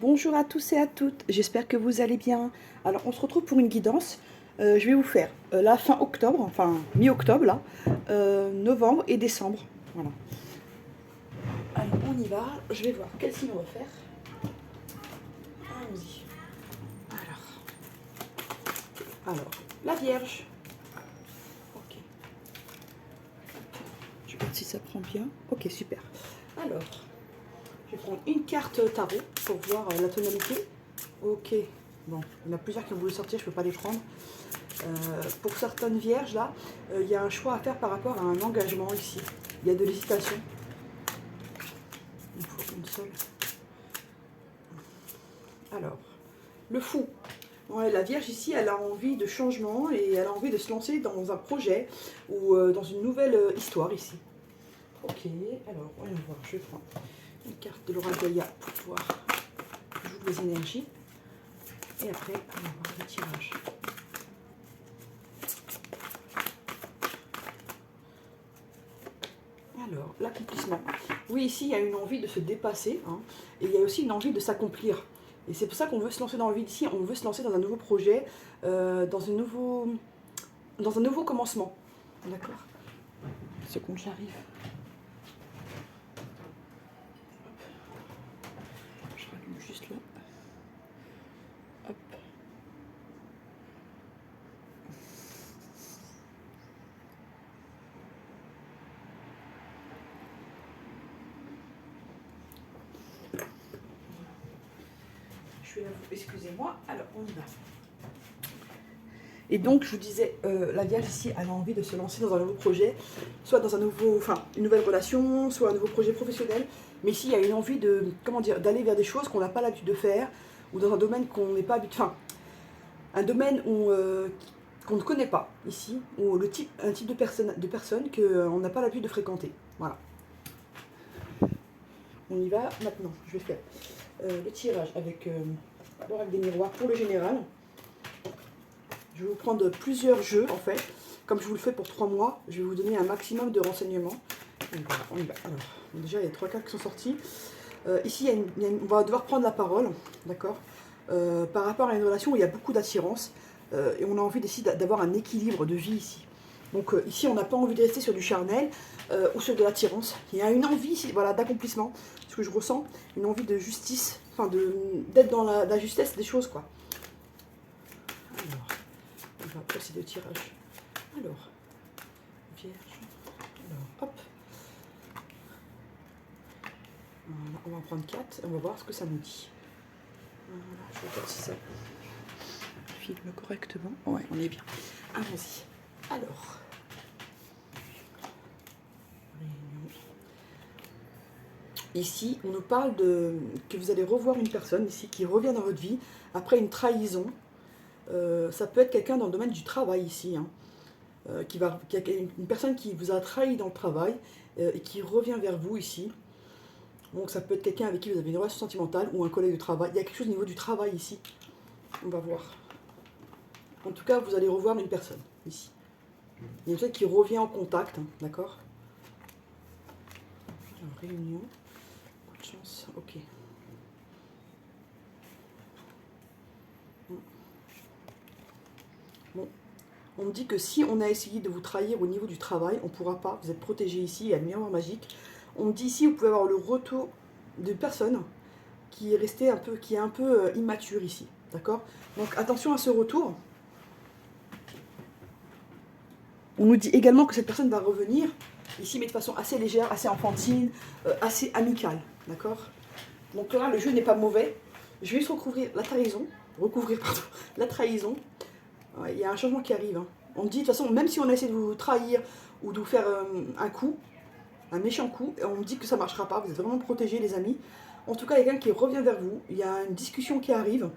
Bonjour à tous et à toutes, j'espère que vous allez bien. Alors on se retrouve pour une guidance. Je vais vous faire la fin octobre, enfin mi-octobre là, novembre et décembre. Voilà. Alors on y va, je vais voir quel signe on va faire. Allons-y. Alors, la Vierge. Ok. Je regarde si ça prend bien. Ok, super. Alors, je vais prendre une carte tarot pour voir la tonalité. Ok. Bon, il y en a plusieurs qui ont voulu sortir, je ne peux pas les prendre. Pour certaines vierges, là, il y a un choix à faire par rapport à un engagement ici. Il y a de l'hésitation. Il faut une seule. Alors, le fou. Ouais, la Vierge ici, elle a envie de changement et elle a envie de se lancer dans un projet ou dans une nouvelle histoire ici. Ok, alors voyons voir, je vais prendre une carte de Laura Gaïa pour voir jouer les énergies. Et après, on va voir le tirage. Alors, l'accomplissement. Oui, ici, il y a une envie de se dépasser, hein, et il y a aussi une envie de s'accomplir. Et c'est pour ça qu'on veut se lancer dans la vie d'ici, on veut se lancer dans un nouveau projet, dans un nouveau commencement. D'accord. Seconde, j'arrive. Je rallume juste là. Hop. Je suis là, excusez-moi. Alors, on y va. Et donc, je vous disais, la Vierge ici, elle a envie de se lancer dans un nouveau projet, soit dans une nouvelle relation, soit un nouveau projet professionnel. Mais ici, il y a une envie de, comment dire, d'aller vers des choses qu'on n'a pas l'habitude de faire, ou dans un domaine qu'on n'est pas habitué, enfin, un domaine qu'on ne connaît pas ici, ou un type de personne qu'on n'a pas l'habitude de fréquenter. Voilà. On y va maintenant. Je vais faire le tirage avec l'oracle des miroirs pour le général. Je vais vous prendre plusieurs jeux en fait. Comme je vous le fais pour 3 mois, je vais vous donner un maximum de renseignements. On y va. Alors, déjà, il y a 3 cartes qui sont sorties. Ici, on va devoir prendre la parole, d'accord, par rapport à une relation où il y a beaucoup d'attirance et on a envie d'avoir un équilibre de vie ici. Donc ici, on n'a pas envie de rester sur du charnel ou sur de l'attirance. Il y a une envie ici, voilà, d'accomplissement, ce que je ressens, une envie de justice, enfin d'être dans la justesse des choses, quoi. Alors, on va passer de tirage. Alors, Vierge. Alors, hop. Voilà, on va en prendre 4 et on va voir ce que ça nous dit. Voilà, je regarde si ça filme correctement. Ouais, on est bien. Allons-y. Alors. Ici, on nous parle que vous allez revoir une personne ici qui revient dans votre vie après une trahison. Ça peut être quelqu'un dans le domaine du travail ici, hein, une personne qui vous a trahi dans le travail et qui revient vers vous ici. Donc ça peut être quelqu'un avec qui vous avez une relation sentimentale ou un collègue de travail. Il y a quelque chose au niveau du travail ici. On va voir. En tout cas, vous allez revoir une personne ici. Il y a une personne qui revient en contact, hein, d'accord. Alors, réunion. Coup de chance, ok. Bon. On me dit que si on a essayé de vous trahir au niveau du travail, on ne pourra pas. Vous êtes protégé ici, il y a le miroir magique. On me dit ici, vous pouvez avoir le retour de personne qui est restée qui est un peu immature ici, d'accord. Donc attention à ce retour. On nous dit également que cette personne va revenir ici, mais de façon assez légère, assez enfantine, assez amicale, d'accord. Donc là, le jeu n'est pas mauvais. Je vais juste recouvrir la trahison, la trahison. Ouais, il y a un changement qui arrive, hein. On me dit de toute façon, même si on a essayé de vous trahir ou de vous faire un coup, un méchant coup, on me dit que ça ne marchera pas. Vous êtes vraiment protégés, les amis. En tout cas, il y a quelqu'un qui revient vers vous. Il y a une discussion qui arrive.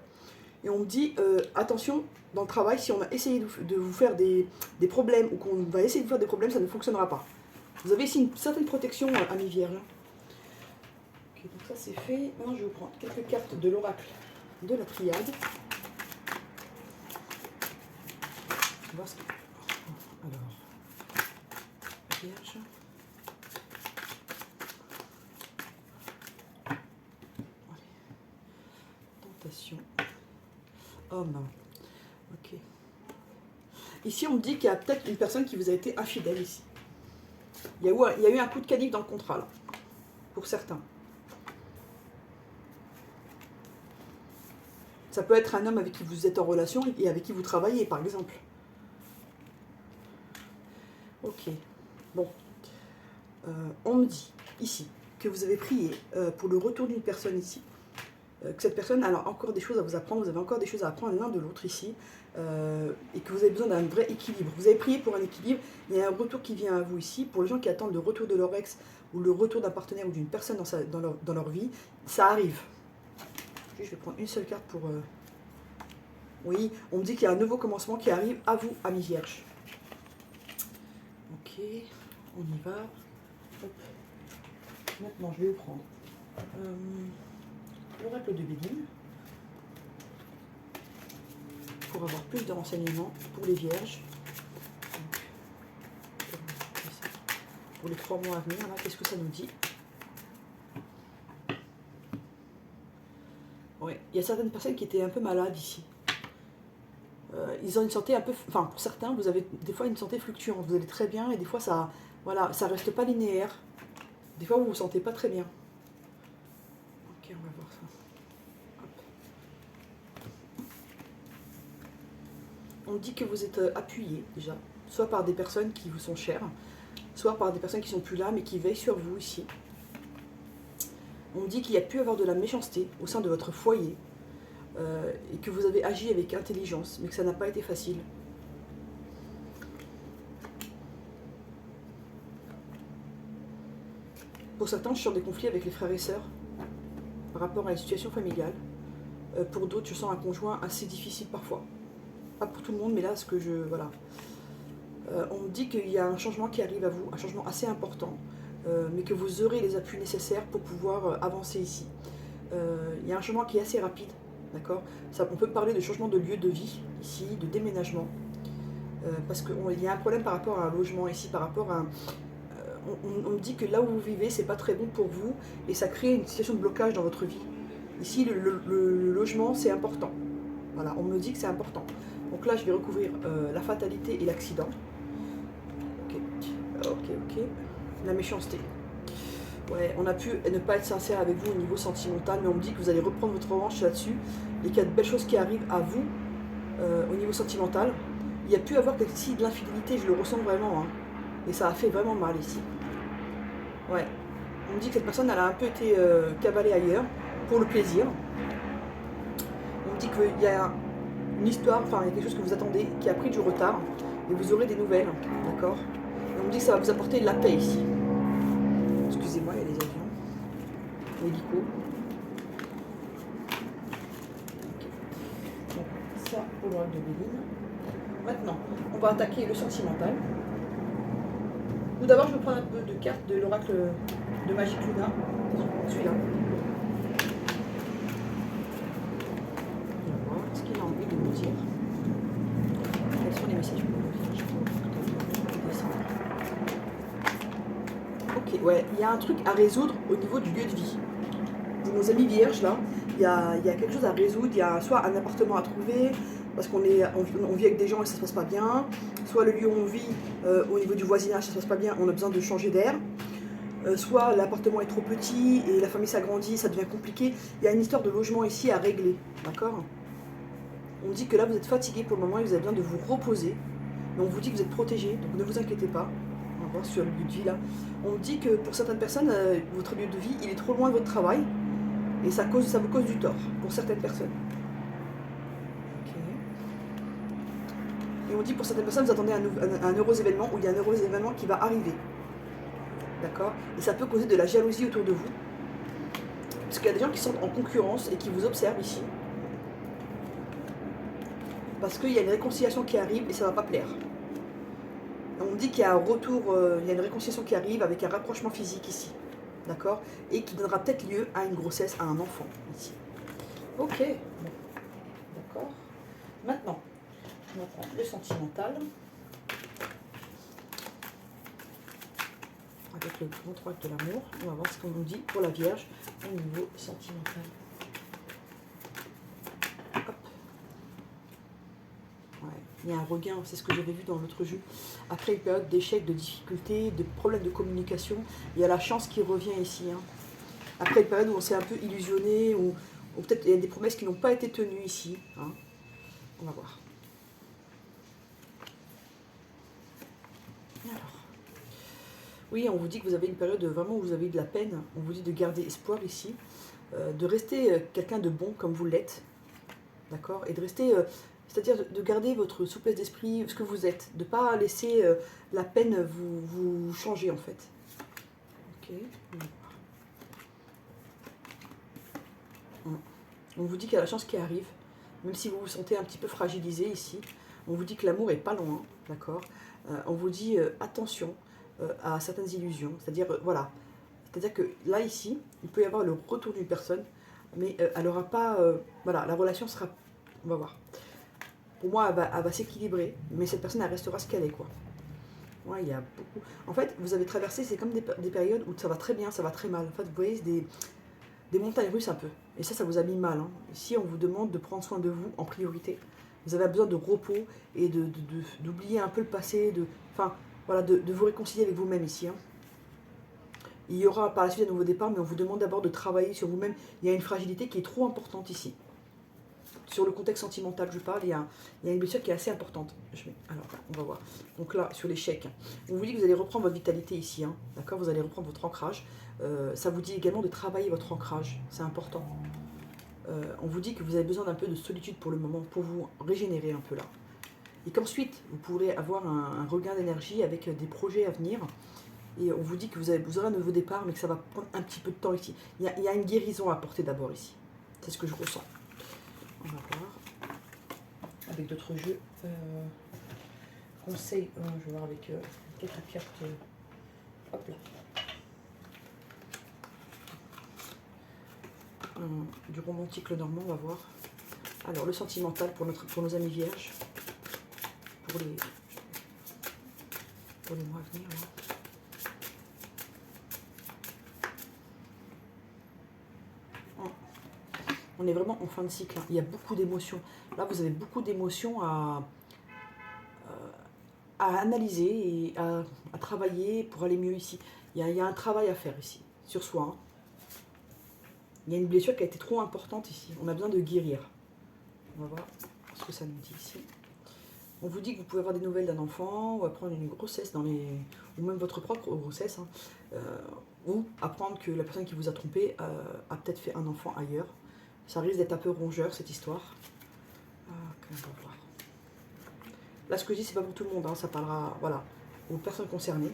Et on me dit, attention, dans le travail, si on a essayé de vous faire des problèmes ou qu'on va essayer de vous faire des problèmes, ça ne fonctionnera pas. Vous avez ici une certaine protection, ami Vierge. Ok, donc ça c'est fait. Maintenant, je vais vous prendre quelques cartes de l'oracle de la triade. On va voir ce que... Alors, Vierge. Tentation. Homme. Ok. Ici, on me dit qu'il y a peut-être une personne qui vous a été infidèle ici. Il y a eu un coup de canif dans le contrat, là. Pour certains. Ça peut être un homme avec qui vous êtes en relation et avec qui vous travaillez, par exemple. Ok. Bon. On me dit, ici, que vous avez prié pour le retour d'une personne ici. Que cette personne a encore des choses à vous apprendre, vous avez encore des choses à apprendre l'un de l'autre ici, et que vous avez besoin d'un vrai équilibre. Vous avez prié pour un équilibre, il y a un retour qui vient à vous ici. Pour les gens qui attendent le retour de leur ex, ou le retour d'un partenaire ou d'une personne dans leur vie, ça arrive. Je vais prendre une seule carte pour... Oui, on me dit qu'il y a un nouveau commencement qui arrive à vous, amis vierges. Ok, on y va. Hop. Maintenant, je vais vous prendre l'oracle de Béline pour avoir plus de renseignements pour les vierges. Donc, pour les 3 mois à venir, qu'est-ce que ça nous dit? Ouais, il y a certaines personnes qui étaient un peu malades ici. Ils ont une santé un peu... Enfin, pour certains, vous avez des fois une santé fluctuante. Vous allez très bien et des fois, ça voilà, ça reste pas linéaire. Des fois, vous vous sentez pas très bien. Ok, on va voir ça. Hop. On dit que vous êtes appuyé, déjà. Soit par des personnes qui vous sont chères, soit par des personnes qui sont plus là, mais qui veillent sur vous ici. On dit qu'il y a pu avoir de la méchanceté au sein de votre foyer. Et que vous avez agi avec intelligence, mais que ça n'a pas été facile. Pour certains, je sens des conflits avec les frères et sœurs par rapport à une situation familiale. Pour d'autres, je sens un conjoint assez difficile parfois. Pas pour tout le monde, mais là, ce que je... Voilà. On me dit qu'il y a un changement qui arrive à vous, un changement assez important, mais que vous aurez les appuis nécessaires pour pouvoir avancer ici. Il y a un changement qui est assez rapide. D'accord. On peut parler de changement de lieu de vie, ici, de déménagement. Parce qu'il y a un problème par rapport à un logement ici, par rapport à... on me dit que là où vous vivez, c'est pas très bon pour vous, et ça crée une situation de blocage dans votre vie. Ici, le logement, c'est important. Voilà, on me dit que c'est important. Donc là, je vais recouvrir la fatalité et l'accident. Ok. La méchanceté. Ouais, on a pu ne pas être sincère avec vous au niveau sentimental, mais on me dit que vous allez reprendre votre revanche là-dessus et qu'il y a de belles choses qui arrivent à vous au niveau sentimental. Il y a pu avoir ici de l'infidélité, je le ressens vraiment, hein, et ça a fait vraiment mal ici. Ouais, on me dit que cette personne, elle a un peu été cavalée ailleurs pour le plaisir. On me dit qu'il y a une histoire, enfin il y a quelque chose que vous attendez qui a pris du retard et vous aurez des nouvelles, d'accord. On me dit que ça va vous apporter de la paix ici. Excusez-moi, il y a des avions. Hélico. Okay. Donc, ça pour l'oracle de Béline. Maintenant, on va attaquer le sentimental. Tout d'abord, je vais prendre un peu de cartes de l'oracle de Magic Luna. Celui-là. On va voir ce qu'il a envie de nous dire. Quels sont les messages pour nous? Ok, ouais, il y a un truc à résoudre au niveau du lieu de vie. Pour nos amis vierges, là, il y a quelque chose à résoudre. Il y a soit un appartement à trouver, parce qu'on vit avec des gens et ça se passe pas bien, soit le lieu où on vit, au niveau du voisinage, ça se passe pas bien, on a besoin de changer d'air, soit l'appartement est trop petit et la famille s'agrandit, ça devient compliqué. Il y a une histoire de logement ici à régler, d'accord? On dit que là, vous êtes fatigué pour le moment et vous avez besoin de vous reposer. Mais on vous dit que vous êtes protégé, donc ne vous inquiétez pas. On va voir sur le lieu de vie là. On dit que pour certaines personnes, votre lieu de vie, il est trop loin de votre travail. Et ça vous cause du tort, pour certaines personnes. Ok. Et on dit pour certaines personnes, vous attendez un heureux événement, ou il y a un heureux événement qui va arriver. D'accord. Et ça peut causer de la jalousie autour de vous. Parce qu'il y a des gens qui sont en concurrence et qui vous observent ici. Parce qu'il y a une réconciliation qui arrive et ça ne va pas plaire. On dit qu'il y a un retour, il y a une réconciliation qui arrive avec un rapprochement physique ici. D'accord. Et qui donnera peut-être lieu à une grossesse, à un enfant ici. Ok. Bon. D'accord. Maintenant, on va prendre le sentimental. Avec le grand trois de l'amour. On va voir ce qu'on nous dit pour la Vierge au niveau sentimental. Il y a un regain, c'est ce que j'avais vu dans l'autre jeu. Après une période d'échec, de difficultés, de problèmes de communication, il y a la chance qui revient ici. Hein. Après une période où on s'est un peu illusionné, ou peut-être il y a des promesses qui n'ont pas été tenues ici. Hein. On va voir. Alors. Oui, on vous dit que vous avez une période vraiment où vous avez de la peine. On vous dit de garder espoir ici, de rester quelqu'un de bon comme vous l'êtes. D'accord. Et de rester, c'est-à-dire de garder votre souplesse d'esprit, ce que vous êtes. De ne pas laisser la peine vous changer en fait. Ok. On vous dit qu'il y a la chance qui arrive, même si vous vous sentez un petit peu fragilisé ici. On vous dit que l'amour est pas loin, d'accord. On vous dit attention à certaines illusions, c'est-à-dire voilà. C'est-à-dire que là, ici, il peut y avoir le retour d'une personne, mais elle n'aura pas... voilà, la relation sera... On va voir. Pour moi, elle va s'équilibrer, mais cette personne, elle restera ce qu'elle est, quoi. Ouais, il y a beaucoup... En fait, vous avez traversé, c'est comme des périodes où ça va très bien, ça va très mal. En fait, vous voyez, c'est des montagnes russes un peu. Et ça vous a mis mal. Hein. Ici, on vous demande de prendre soin de vous en priorité. Vous avez besoin de repos et d'oublier un peu le passé, enfin, voilà, de vous réconcilier avec vous-même ici. Hein. Il y aura par la suite un nouveau départ, mais on vous demande d'abord de travailler sur vous-même. Il y a une fragilité qui est trop importante ici. Sur le contexte sentimental, je parle, il y a une blessure qui est assez importante. Alors, on va voir. Donc là, sur l'échec, on vous dit que vous allez reprendre votre vitalité ici. Hein, d'accord. Vous allez reprendre votre ancrage. Ça vous dit également de travailler votre ancrage. C'est important. On vous dit que vous avez besoin d'un peu de solitude pour le moment, pour vous régénérer un peu là. Et qu'ensuite, vous pourrez avoir un regain d'énergie avec des projets à venir. Et on vous dit que vous aurez un nouveau départ, mais que ça va prendre un petit peu de temps ici. Il y a une guérison à apporter d'abord ici. C'est ce que je ressens. On va voir. Avec d'autres jeux. Conseil, je vais voir avec quelques cartes. Hop là. Du romantique le normand, on va voir. Alors, le sentimental pour nos amis vierges. Pour les mois à venir. Là. On est vraiment en fin de cycle. Hein. Il y a beaucoup d'émotions. Là, vous avez beaucoup d'émotions à analyser et à travailler pour aller mieux ici. Il y a un travail à faire ici, sur soi. Hein. Il y a une blessure qui a été trop importante ici. On a besoin de guérir. On va voir ce que ça nous dit ici. On vous dit que vous pouvez avoir des nouvelles d'un enfant, ou apprendre une grossesse, ou même votre propre grossesse, hein, ou apprendre que la personne qui vous a trompé a peut-être fait un enfant ailleurs. Ça risque d'être un peu rongeur, cette histoire. On va voir. Là, ce que je dis, c'est pas pour tout le monde. Hein, ça parlera, voilà, aux personnes concernées.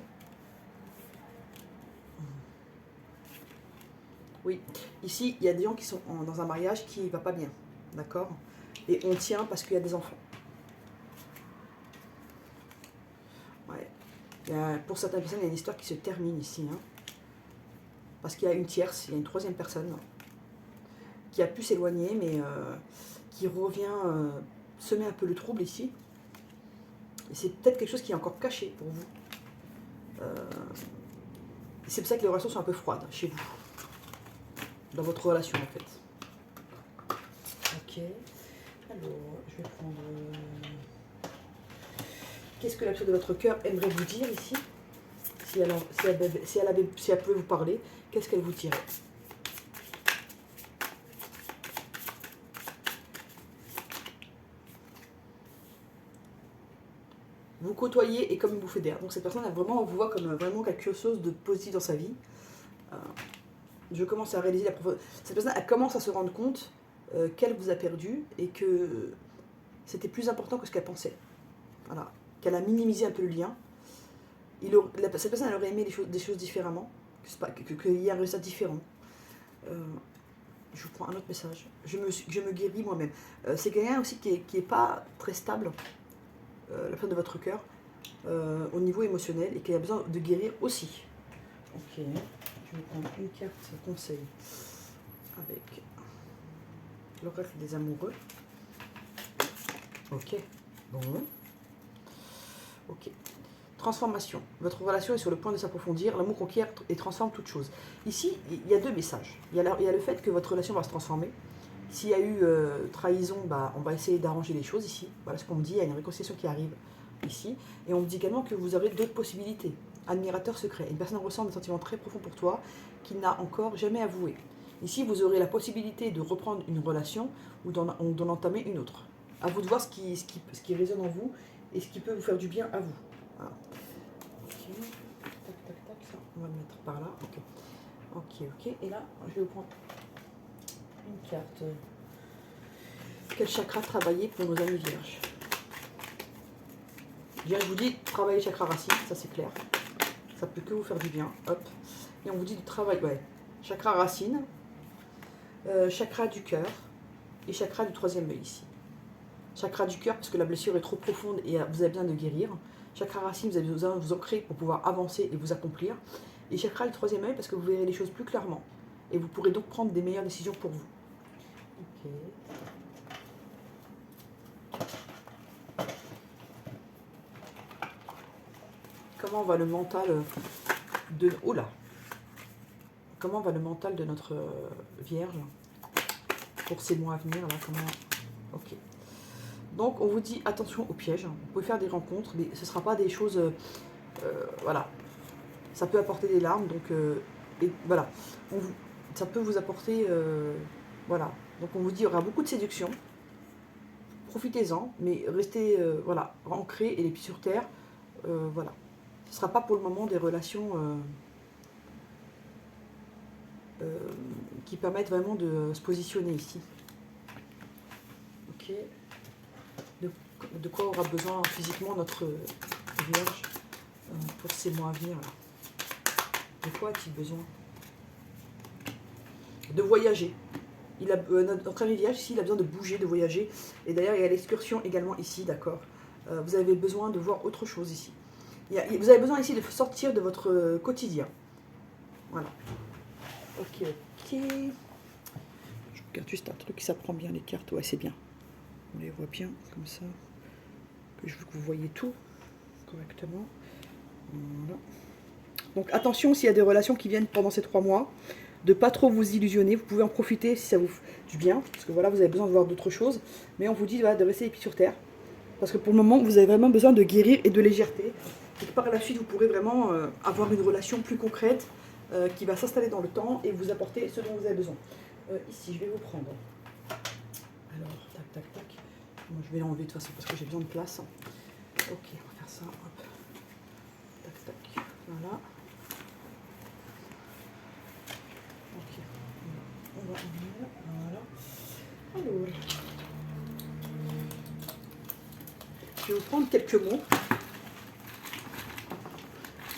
Oui, ici, il y a des gens qui sont dans un mariage qui ne va pas bien. D'accord. Et on tient parce qu'il y a des enfants. Ouais. Pour certaines personnes, il y a une histoire qui se termine ici. Hein, parce qu'il y a une tierce, il y a une troisième personne qui a pu s'éloigner, mais qui revient semer un peu le trouble ici. Et c'est peut-être quelque chose qui est encore caché pour vous. C'est pour ça que les relations sont un peu froides chez vous. Dans votre relation, en fait. Ok. Alors, je vais prendre... Qu'est-ce que la personne de votre cœur aimerait vous dire ici? Si elle pouvait vous parler, qu'est-ce qu'elle vous dirait? Vous côtoyez et comme une bouffée d'air. Donc cette personne, on vous voit comme vraiment quelque chose de positif dans sa vie. Je commence à réaliser la profondeur. Cette personne, elle commence à se rendre compte qu'elle vous a perdu et que c'était plus important que ce qu'elle pensait. Voilà. Qu'elle a minimisé un peu le lien. Cette personne, elle aurait aimé des choses différemment, qu'il y ait un résultat différent. Je vous prends un autre message. Je me guéris moi-même. C'est quelqu'un aussi qui est pas très stable, la personne de votre cœur, au niveau émotionnel, et qui a besoin de guérir aussi. Ok, je vais prendre une carte conseil avec l'oracle des amoureux. Ok, bon. Ok. Transformation. Votre relation est sur le point de s'approfondir. L'amour conquiert et transforme toute chose. Ici, il y a deux messages. Il y a le fait que votre relation va se transformer. S'il y a eu trahison, bah, on va essayer d'arranger les choses ici. Voilà ce qu'on me dit, il y a une réconciliation qui arrive ici. Et on me dit également que vous aurez d'autres possibilités. Admirateur secret. Une personne ressent des sentiments très profonds pour toi qu'il n'a encore jamais avoué. Ici, vous aurez la possibilité de reprendre une relation ou d'en entamer une autre. À vous de voir ce qui résonne en vous et ce qui peut vous faire du bien à vous. Voilà. Ok. Tac, tac, tac. Ça, on va le mettre par là. Ok. Ok, ok. Et là, je vais vous prendre une carte. Quel chakra travailler pour nos amis vierges? Déjà, je vous dis, travailler chakra racine, ça c'est clair. Ça peut que vous faire du bien. Hop. Et on vous dit de travailler, ouais, chakra racine, chakra du cœur et chakra du troisième œil ici. Chakra du cœur parce que la blessure est trop profonde et vous avez besoin de guérir. Chakra racine, vous avez besoin de vous ancrer pour pouvoir avancer et vous accomplir. Et chakra du troisième œil parce que vous verrez les choses plus clairement. Et vous pourrez donc prendre des meilleures décisions pour vous. Ok. Comment va le mental de... Oh là! Comment va le mental de notre Vierge pour ces mois à venir là, comment... Ok. Donc on vous dit attention aux pièges. Vous pouvez faire des rencontres, mais ce ne sera pas des choses... voilà. Ça peut apporter des larmes, donc... et voilà. Ça peut vous apporter... voilà. Donc on vous dit il y aura beaucoup de séduction. Profitez-en, mais restez voilà, ancrés et les pieds sur terre. Voilà. Ce ne sera pas pour le moment des relations qui permettent vraiment de se positionner ici. Ok. De quoi aura besoin physiquement notre Vierge pour ces mois à venir là? De quoi a-t-il besoin? De voyager. Notre ami Vierge ici, il a besoin de bouger, de voyager. Et d'ailleurs, il y a l'excursion également ici, d'accord. Vous avez besoin de voir autre chose ici. Vous avez besoin ici de sortir de votre quotidien. Voilà. Ok, ok. Je regarde juste un truc, ça prend bien les cartes. Ouais, c'est bien. On les voit bien, comme ça. Je veux que vous voyez tout correctement. Voilà. Donc attention s'il y a des relations qui viennent pendant ces 3 mois, de pas trop vous illusionner. Vous pouvez en profiter si ça vous fait du bien, parce que voilà, vous avez besoin de voir d'autres choses. Mais on vous dit voilà, de rester les pieds sur terre, parce que pour le moment, vous avez vraiment besoin de guérir et de légèreté. Et que par la suite, vous pourrez vraiment avoir une relation plus concrète qui va s'installer dans le temps et vous apporter ce dont vous avez besoin. Ici, je vais vous prendre. Alors, tac, tac, tac. Moi, je vais l'enlever de toute façon parce que j'ai besoin de place. Ok, on va faire ça. Hop. Tac, tac. Voilà. Ok. On va enlever. Voilà. Alors. Je vais vous prendre quelques mots.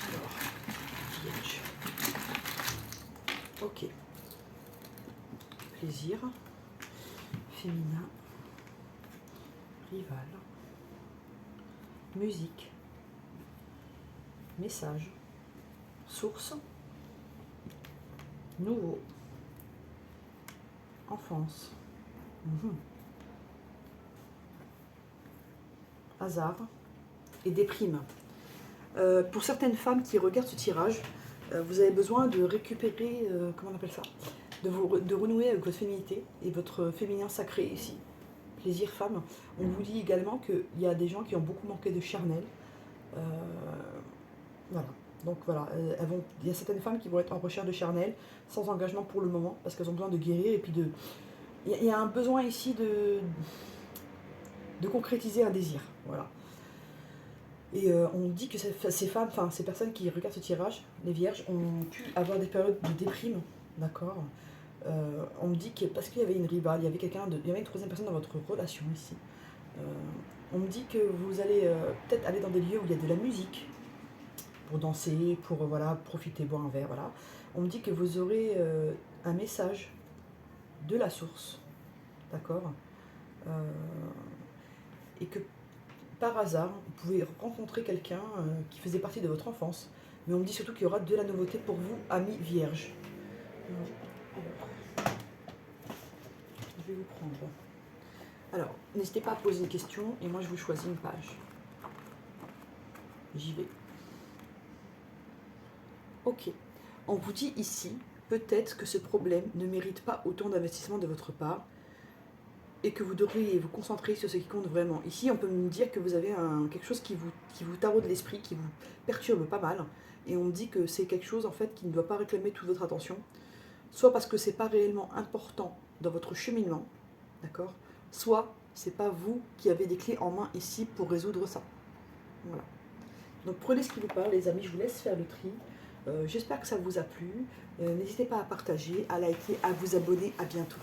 Alors. Vierge. Ok. Plaisir. Féminin. Rival. Musique. Message. Source. Nouveau. Enfance. Hasard. Et déprime. Pour certaines femmes qui regardent ce tirage, vous avez besoin de récupérer, comment on appelle ça, de renouer avec votre féminité et votre féminin sacré ici. Plaisir femme. On vous dit également qu'il y a des gens qui ont beaucoup manqué de charnel. Voilà. Donc voilà, il y a certaines femmes qui vont être en recherche de charnel, sans engagement pour le moment, parce qu'elles ont besoin de guérir et puis de... Il y a un besoin ici de concrétiser un désir. Voilà. Et on dit que ces femmes, enfin ces personnes qui regardent ce tirage, les vierges, ont pu avoir des périodes de déprime, d'accord. On me dit que parce qu'il y avait une rivale, il y avait une troisième personne dans votre relation ici. On me dit que vous allez peut-être aller dans des lieux où il y a de la musique, pour danser, pour voilà, profiter, boire un verre, voilà. On me dit que vous aurez un message de la source, d'accord, et que par hasard, vous pouvez rencontrer quelqu'un qui faisait partie de votre enfance. Mais on me dit surtout qu'il y aura de la nouveauté pour vous, amis vierges. Alors, je vais vous prendre. Alors, n'hésitez pas à poser une question et moi je vous choisis une page. J'y vais. Ok. On vous dit ici, peut-être que ce problème ne mérite pas autant d'investissement de votre part. et que vous devriez vous concentrer sur ce qui compte vraiment. Ici, on peut me dire que vous avez quelque chose qui vous taraude l'esprit, qui vous perturbe pas mal, et on me dit que c'est quelque chose en fait qui ne doit pas réclamer toute votre attention, soit parce que c'est pas réellement important dans votre cheminement, d'accord, soit c'est pas vous qui avez des clés en main ici pour résoudre ça. Voilà. Donc prenez ce qui vous parle, les amis, je vous laisse faire le tri. J'espère que ça vous a plu. N'hésitez pas à partager, à liker, à vous abonner. À bientôt.